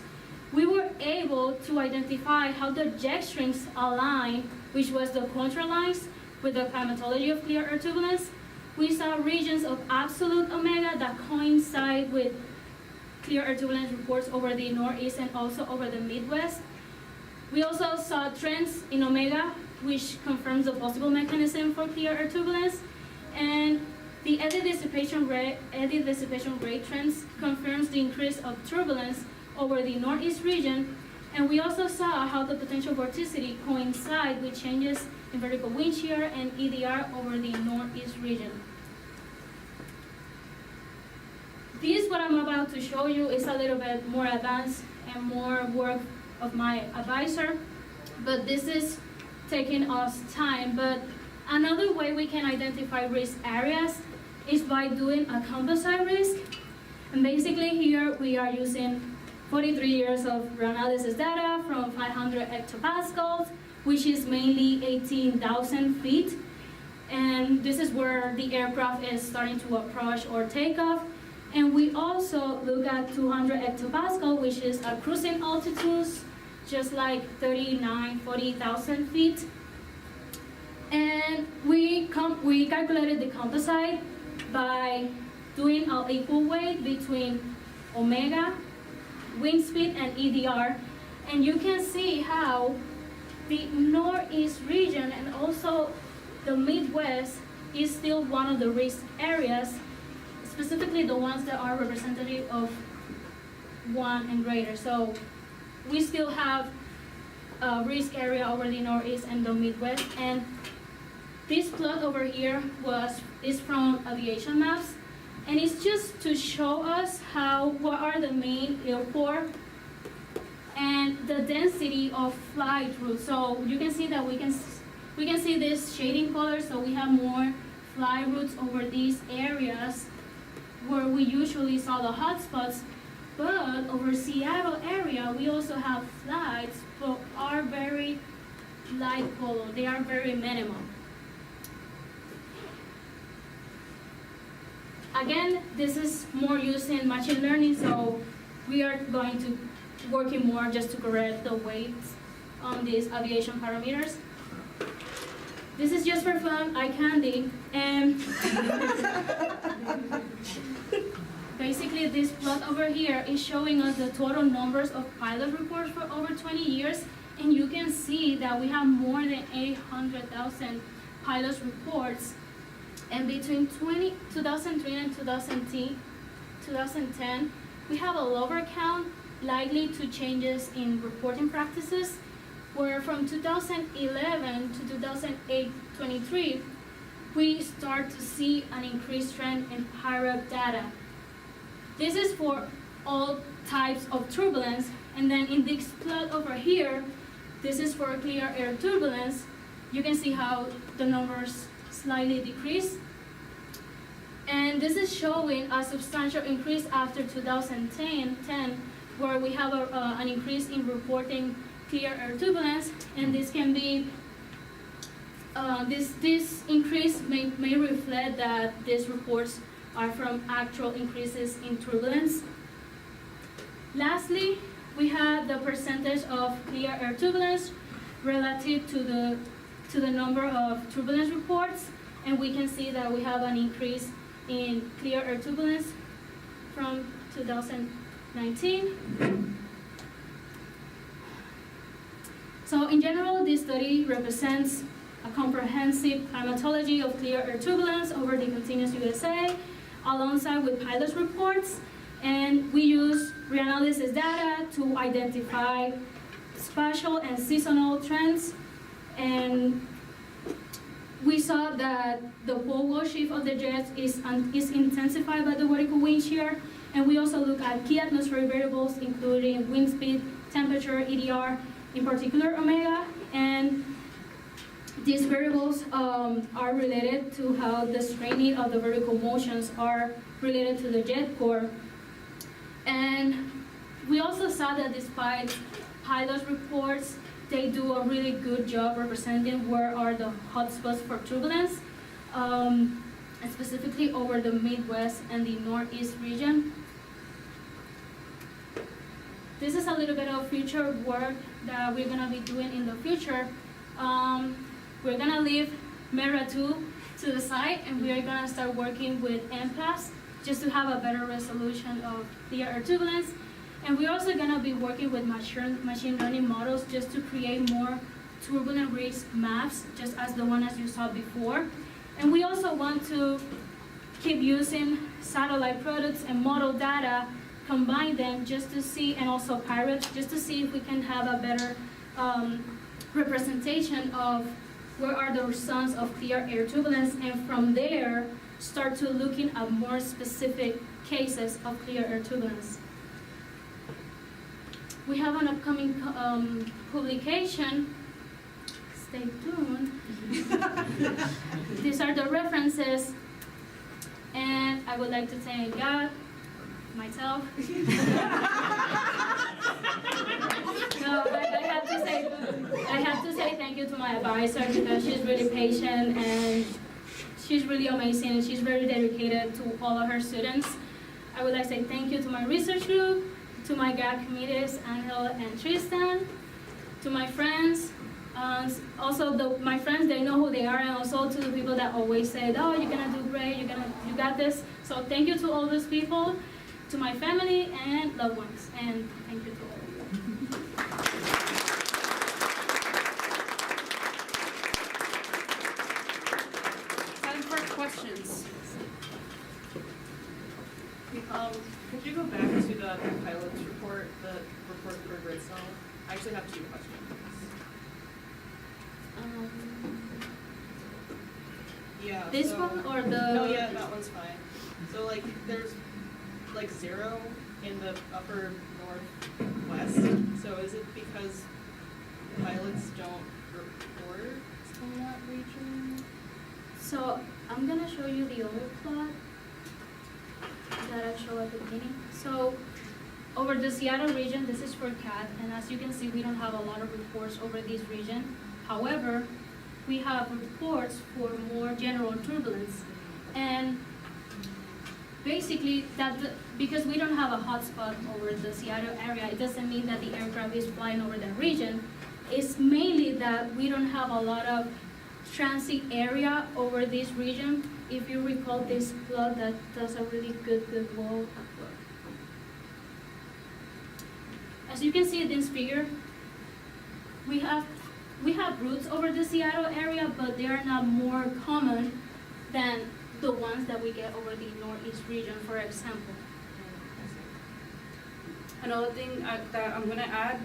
we were able to identify how the jet streams align, which was the control lines, with the climatology of clear air turbulence. We saw regions of absolute omega that coincide with clear air turbulence reports over the northeast and also over the Midwest. We also saw trends in omega, which confirms the possible mechanism for clear air turbulence, and the eddy dissipation rate trends confirms the increase of turbulence over the northeast region, and we also saw how the potential vorticity coincide with changes in vertical wind shear and EDR over the northeast region. This, what I'm about to show you, is a little bit more advanced and more work of my advisor, but this is taking us time. But Another way we can identify risk areas is by doing a composite risk. And basically here we are using 43 years of reanalysis data from 500 hectopascals, which is mainly 18,000 feet. And this is where the aircraft is starting to approach or take off. And we also look at 200 hectopascal, which is a cruising altitudes, just like 40,000 feet. And we calculated the composite by doing an equal weight between omega, wind speed, and EDR. And you can see how the northeast region and also the Midwest is still one of the risk areas, specifically the ones that are representative of 1 and greater. So we still have a risk area over the Northeast and the Midwest. And this plot over here is from aviation maps. And it's just to show us what are the main airport and the density of flight routes. So you can see that we can see this shading color, so we have more flight routes over these areas where we usually saw the hotspots. But over Seattle area, we also have flights, but are very light color. They are very minimal. Again, this is more using machine learning, so we are going to working more just to correct the weights on these aviation parameters. This is just for fun, eye candy, and basically this plot over here is showing us the total numbers of pilot reports for over 20 years, and you can see that we have more than 800,000 pilots reports. And between 2003 and 2010, we have a lower count likely to changes in reporting practices, where from 2011 to 2023, we start to see an increased trend in PIREP data. This is for all types of turbulence, and then in this plot over here, this is for clear air turbulence. You can see how the numbers slightly decrease. And this is showing a substantial increase after 2010, where we have an increase in reporting clear air turbulence, and this can be, this increase may reflect that these reports are from actual increases in turbulence. Lastly, we have the percentage of clear air turbulence relative to the number of turbulence reports, and we can see that we have an increase in clear air turbulence from 2019. So in general, this study represents a comprehensive climatology of clear air turbulence over the continuous USA, alongside with pilot reports, and we use reanalysis data to identify spatial and seasonal trends. And we saw that the poleward shift of the jets is intensified by the vertical wind shear, and we also look at key atmospheric variables, including wind speed, temperature, EDR, in particular omega, and these variables are related to how the straining of the vertical motions are related to the jet core. And we also saw that despite pilot reports, they do a really good job representing where are the hotspots for turbulence, and specifically over the Midwest and the Northeast region. This is a little bit of future work that we're gonna be doing in the future. We're gonna leave MERA 2 to the side, and we are gonna start working with MPAS just to have a better resolution of clear air turbulence. And we're also gonna be working with machine learning models just to create more turbulent risk maps, just as the one as you saw before. And we also want to keep using satellite products and model data, combine them just to see, and also PIREPs, just to see if we can have a better representation of where are the zones of clear air turbulence, and from there start to looking at more specific cases of clear air turbulence. We have an upcoming publication, stay tuned, These are the references, and I would like to thank God, myself. No, I have to say thank you to my advisor because she's really patient and she's really amazing and she's very dedicated to all of her students. I would like to say thank you to my research group, to my grad committees, Angel and Tristan, to my friends. Also, my friends, they know who they are, and also to the people that always said, oh, you're gonna do great, you got this. So thank you to all those people, to my family and loved ones, and thank you to all of you. Time for questions. Could you go back to the pilot's report, the report for grid cell? I actually have 2 questions. Yeah. This so- one or the? No, yeah, that one's fine. So like, there's like 0 in the upper northwest. So is it because pilots don't report in that region? So I'm gonna show you the other plot that I showed at the beginning. So over the Seattle region, this is for CAT, and as you can see, we don't have a lot of reports over this region. However, we have reports for more general turbulence, and basically because we don't have a hotspot over the Seattle area, it doesn't mean that the aircraft is flying over that region. It's mainly that we don't have a lot of transit area over this region. If you recall this plot that does a really good wall. As you can see in this figure, we have routes over the Seattle area, but they are not more common than the ones that we get over the northeast region, for example. Another thing that I'm gonna add,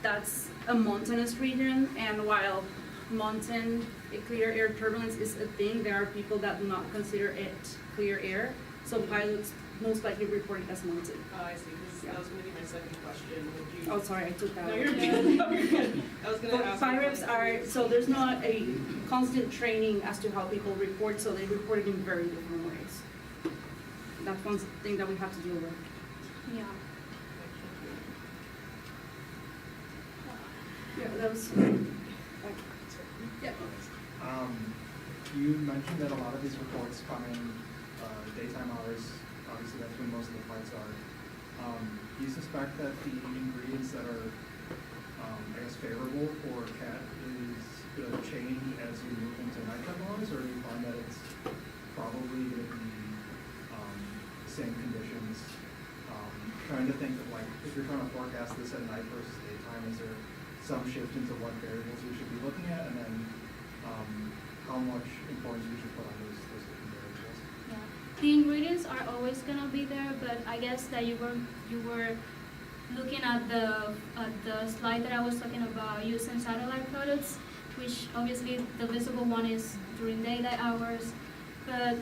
that's a mountainous region, and while mountain clear air turbulence is a thing, there are people that do not consider it clear air, so pilots most likely report it as mountain. Oh, I see. That was gonna be my second question. Would you? Oh, sorry, I took that No, out. you're good. No, you're good. I was gonna But ask. PIREPs are, so there's not a constant training as to how people report, so they report it in very different ways. That's one thing that we have to deal with. Yeah. Yeah, that was. Yeah. You mentioned that a lot of these reports come in daytime hours. Obviously, that's when most of the flights are. Do you suspect that the ingredients that are, I guess, favorable for CAT is going to change as you move into nighttime hours, or do you find that it's probably going to be the same conditions? Trying to think of, like, if you're trying to forecast this at night versus daytime, is there some shift into what variables we should be looking at, and then how much importance we should put on those different variables? Yeah. The ingredients are always gonna be there, but I guess that you were looking at the slide that I was talking about using satellite products, which obviously the visible one is during daylight hours. But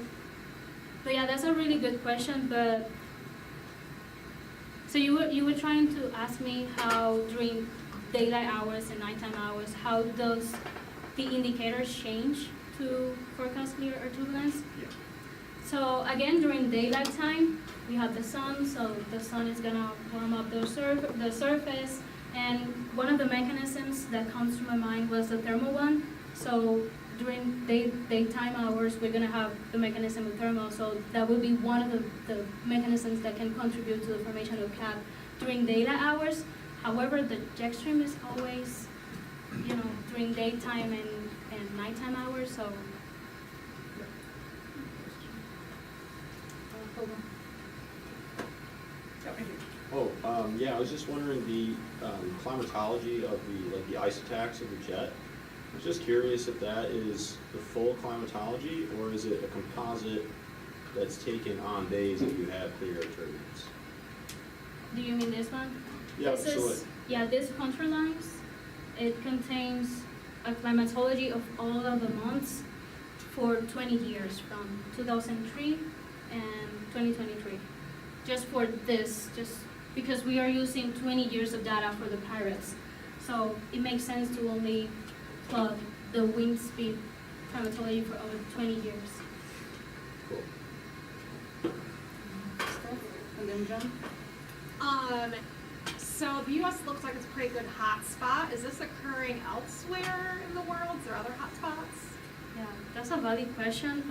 yeah, that's a really good question. But so you were trying to ask me how during daylight hours and nighttime hours, how does the indicators change to forecast clear air turbulence? Yeah. So again, during daylight time, we have the sun, so the sun is gonna warm up the surface, and one of the mechanisms that comes to my mind was the thermal one. So during daytime hours, we're gonna have the mechanism of thermal, so that will be one of the mechanisms that can contribute to the formation of CAT during daylight hours. However, the jet stream is always, during daytime and nighttime hours, so. Yeah, I was just wondering the climatology of the ice attacks of the jet. I was just curious if that is the full climatology, or is it a composite that's taken on days that you have clear air turbulence? Do you mean this one? Yeah, This is, this contour lines, it contains a climatology of all of the months for 20 years, from 2003 and 2023. Just for this, just because we are using 20 years of data for the PIREPs. So it makes sense to only plug the wind speed climatology for over 20 years. Cool. And then John? So the U.S. looks like it's a pretty good hotspot. Is this occurring elsewhere in the world? Is there other hotspots? Yeah, that's a valid question.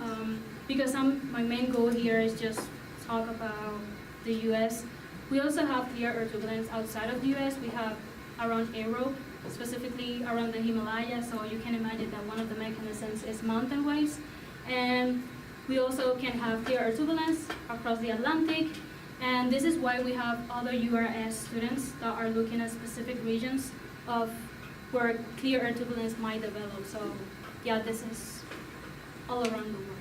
Because my main goal here is just talk about the U.S. We also have clear air turbulence outside of the U.S. We have around Europe, specifically around the Himalayas. So you can imagine that one of the mechanisms is mountain waves. And we also can have clear air turbulence across the Atlantic. And this is why we have other URS students that are looking at specific regions of where clear air turbulence might develop. So yeah, this is all around the world.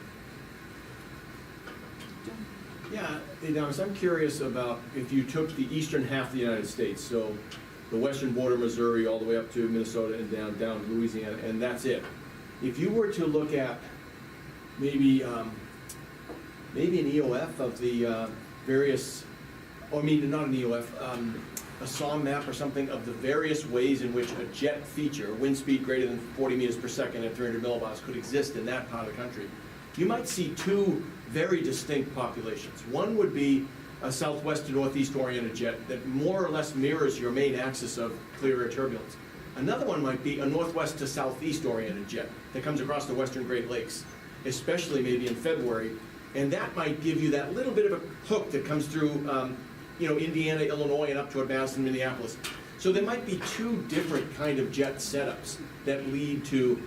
Yeah, Idamis, I'm curious about if you took the eastern half of the United States, so the western border of Missouri all the way up to Minnesota and down to Louisiana, and that's it. If you were to look at maybe an EOF of the various, or I mean, not an EOF, a SOM map or something of the various ways in which a jet feature, wind speed greater than 40 meters per second at 300 millibars, could exist in that part of the country, you might see two very distinct populations. One would be a southwest to northeast oriented jet that more or less mirrors your main axis of clear air turbulence. Another one might be a northwest to southeast oriented jet that comes across the western Great Lakes, especially maybe in February, and that might give you that little bit of a hook that comes through Indiana, Illinois, and up toward Madison, Minneapolis. So there might be two different kind of jet setups that lead to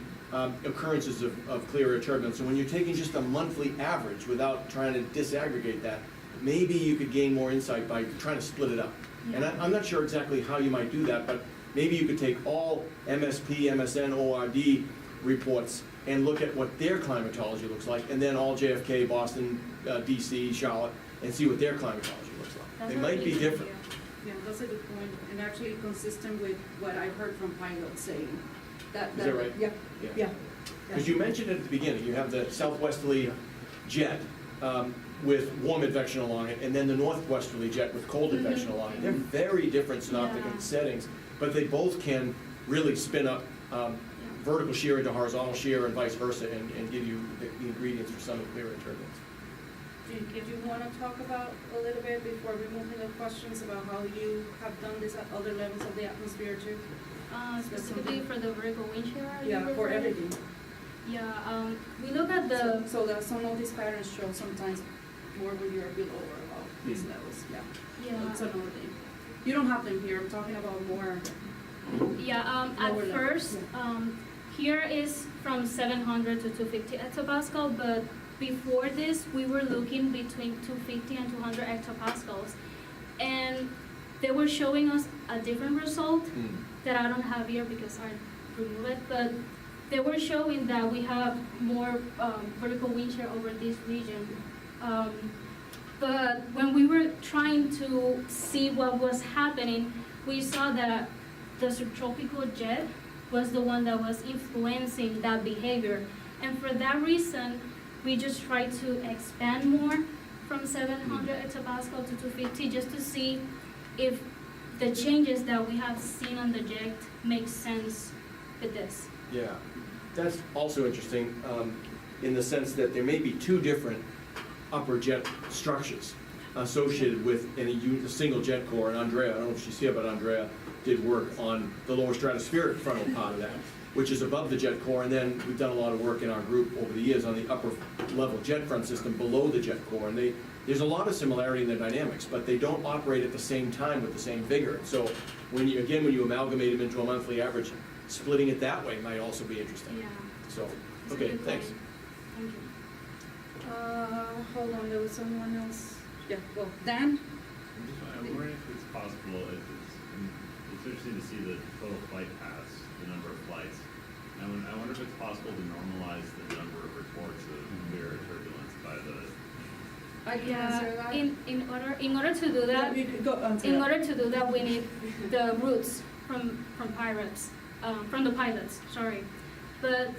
occurrences of clear air turbulence. So when you're taking just a monthly average without trying to disaggregate that, maybe you could gain more insight by trying to split it up. And I'm not sure exactly how you might do that, but maybe you could take all MSP, MSN, ORD reports and look at what their climatology looks like, and then all JFK, Boston, DC, Charlotte, and see what their climatology looks like. That's They a might really be good different. idea. Yeah, that's a good point, and actually consistent with what I've heard from pilots saying. Is that right? Yeah, Yeah. yeah. Because you mentioned it at the beginning, you have the southwesterly jet with warm advection along it, and then the northwesterly jet with cold advection along it. They're very different synoptic Yeah. settings, but they both can really spin up vertical shear into horizontal shear and vice versa, and give you the ingredients for some of the clear air turbulence. Do you want to talk about a little bit before we move into questions about how you have done this at other levels of the atmosphere too? Specifically for the vertical wind shear? Yeah, for everything. Yeah, we look at the, So that some of these patterns show sometimes more when you're below or above these levels, yeah. That's yeah, another thing. You don't have them here, I'm talking about more. yeah, at Lower level, first, here is from 700 to 250 hectopascal, but before this, we were looking between 250 and 200 hectopascals. And they were showing us a different result that I don't have here because I removed it, but they were showing that we have more vertical wind shear over this region. But when we were trying to see what was happening, we saw that the subtropical jet was the one that was influencing that behavior. And for that reason, we just tried to expand more from 700 hectopascal to 250 just to see if the changes that we have seen on the jet make sense with this. Yeah, that's also interesting in the sense that there may be two different upper jet structures associated with a single jet core. And Andrea, I don't know if she's here, but Andrea did work on the lower stratospheric frontal part of that, which is above the jet core. And then we've done a lot of work in our group over the years on the upper level jet front system below the jet core. And there's a lot of similarity in their dynamics, but they don't operate at the same time with the same vigor. So when you amalgamate them into a monthly average, splitting it that way might also be interesting. Yeah. So, That's a okay, good thanks. point. Thank you. Hold on, there was someone else. Yeah, well, Dan? I'm wondering if it's possible, it's interesting to see the total flight paths, the number of flights. I wonder if it's possible to normalize the number of reports of clear air turbulence by the. I can answer that. In order to do that, Go, in order to do that, we need the routes from PIREPs, from the pilots. Sorry, but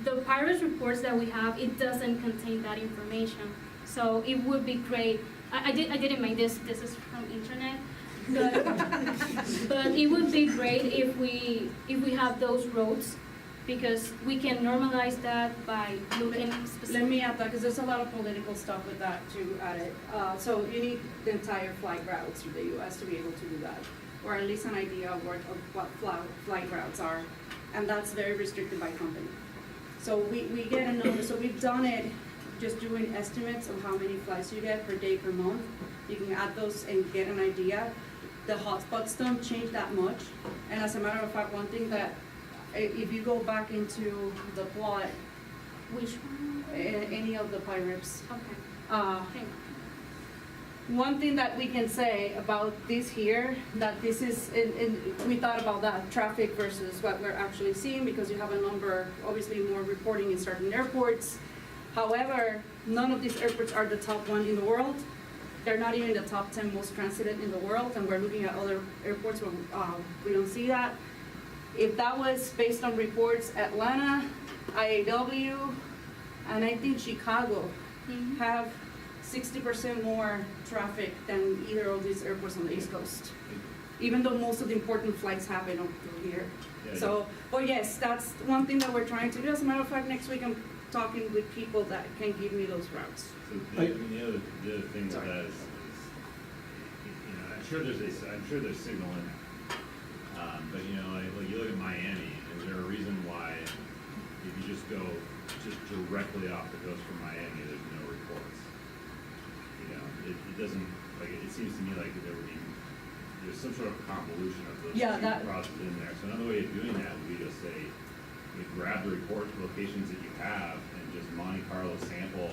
the PIREPs reports that we have, it doesn't contain that information. So it would be great. I didn't make this. This is from internet, but it would be great if we have those roads Because we can normalize that by looking Let specifically. me add that, because there's a lot of political stuff with that to add it. So you need the entire flight routes through the US to be able to do that, or at least an idea of what flight routes are, and that's very restricted by company. So we get a number, so we've done it just doing estimates of how many flights you get per day, per month. You can add those and get an idea. The hotspots don't change that much, and as a matter of fact, one thing that, if you go back into the plot, Which one? any of the PIREPs. Okay, Hang hang on. One thing that we can say about this here, that this is, we thought about that, traffic versus what we're actually seeing, because you have a number, obviously more reporting in certain airports. However, none of these airports are the top one in the world. They're not even the top 10 most transited in the world, and we're looking at other airports where we don't see that. If that was based on reports, Atlanta, IAW, and I think Chicago on. have 60% more traffic than either of these airports on the East Coast, even though most of the important flights happen up through here. Yeah, So, but yes, that's one thing that we're trying to do. As a matter of fact, next week I'm talking with people that can give me those routes. So the other thing with Sorry. that is, you know, I'm sure there's signal in there. But you know, like you look at Miami, is there a reason why if you just go directly off the coast from Miami, there's no reports? You know, it doesn't, like, it seems to me like there's some sort of convolution of those Yeah, two that- processes in there. So another way of doing that would be to say, you grab the report locations that you have and just Monte Carlo sample.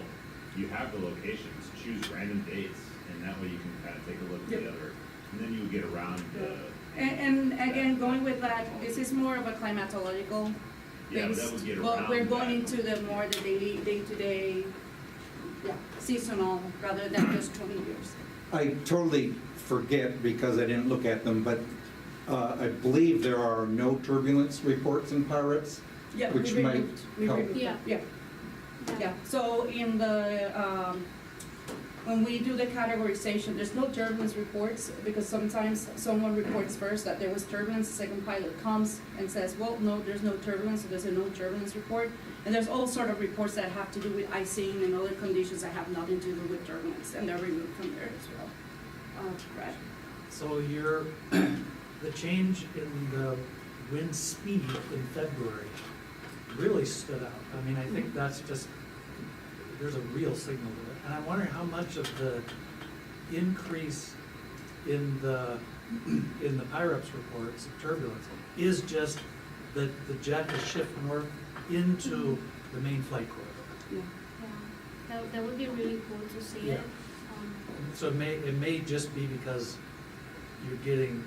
You have the locations, choose random dates, and that way you can kind of take a look at the Yep. other, and then you would get around the. And again, going with that, this is more of a climatological Yeah, but based, that would get but around we're going that. into the more the daily, day-to-day, seasonal, rather than just 20 years. I totally forget because I didn't look at them, but I believe there are no turbulence reports in PIREPs. Yeah, Which we might removed, we help. removed Yeah. that, yeah. So in the, when we do the categorization, there's no turbulence reports, because sometimes someone reports first that there was turbulence, the second pilot comes and says, well, no, there's no turbulence, so there's a no turbulence report. And there's all sort of reports that have to do with icing and other conditions that have nothing to do with turbulence, and they're removed from there as well. Brad? So the change in the wind speed in February really stood out. I mean, I think that's just, there's a real signal to it. And I'm wondering how much of the increase in the PIREPs reports of turbulence is just that the jet has shifted north into the main flight corridor. Yeah. Yeah, that would be really cool to see Yeah. it. So it may just be because you're getting,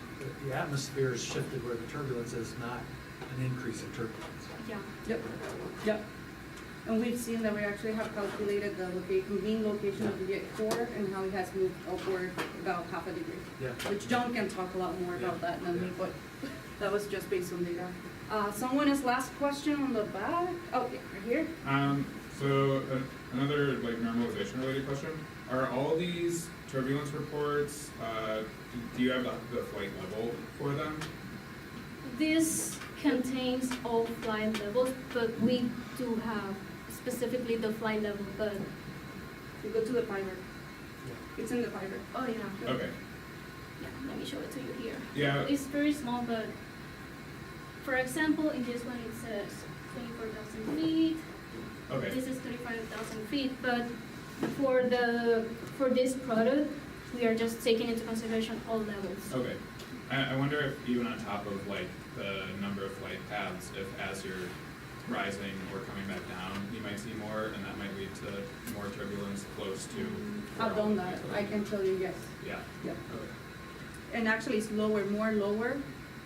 the atmosphere is shifted where the turbulence is, not an increase in turbulence. Yeah. Yep. And we've seen that we actually have calculated the mean location of the jet core and how it has moved upward about half a degree. Yeah. Which John can talk a lot more about Yeah. that than me, Yeah. but that was just based on data. Someone has last question on the back? Oh, yeah, right here. So another like normalization related question. Are all these turbulence reports, do you have the flight level for them? This contains all flight levels, but we do have specifically the flight level, but, You go to the fiber. It's in the fiber. oh yeah. Okay. Yeah, let me show it to you here. Yeah. It's very small, but for example, in this one it says 24,000 feet. Okay. This is 35,000 feet, but for this product, we are just taking into consideration all levels. Okay. I wonder if even on top of like the number of flight paths, if as you're rising or coming back down, you might see more, and that might lead to more turbulence close to. I've done that. I can tell you yes. Yeah. Yep. Okay. And actually it's lower, more lower,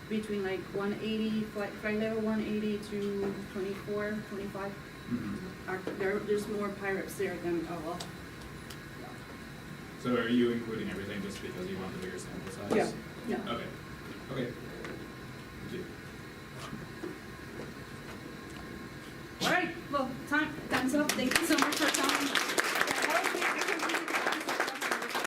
between like 180, flight level 180 to 24, 25. Mm-hmm. There's more PIREPs there than, So are you including everything just because you want the bigger sample size? Yeah. Okay. Okay.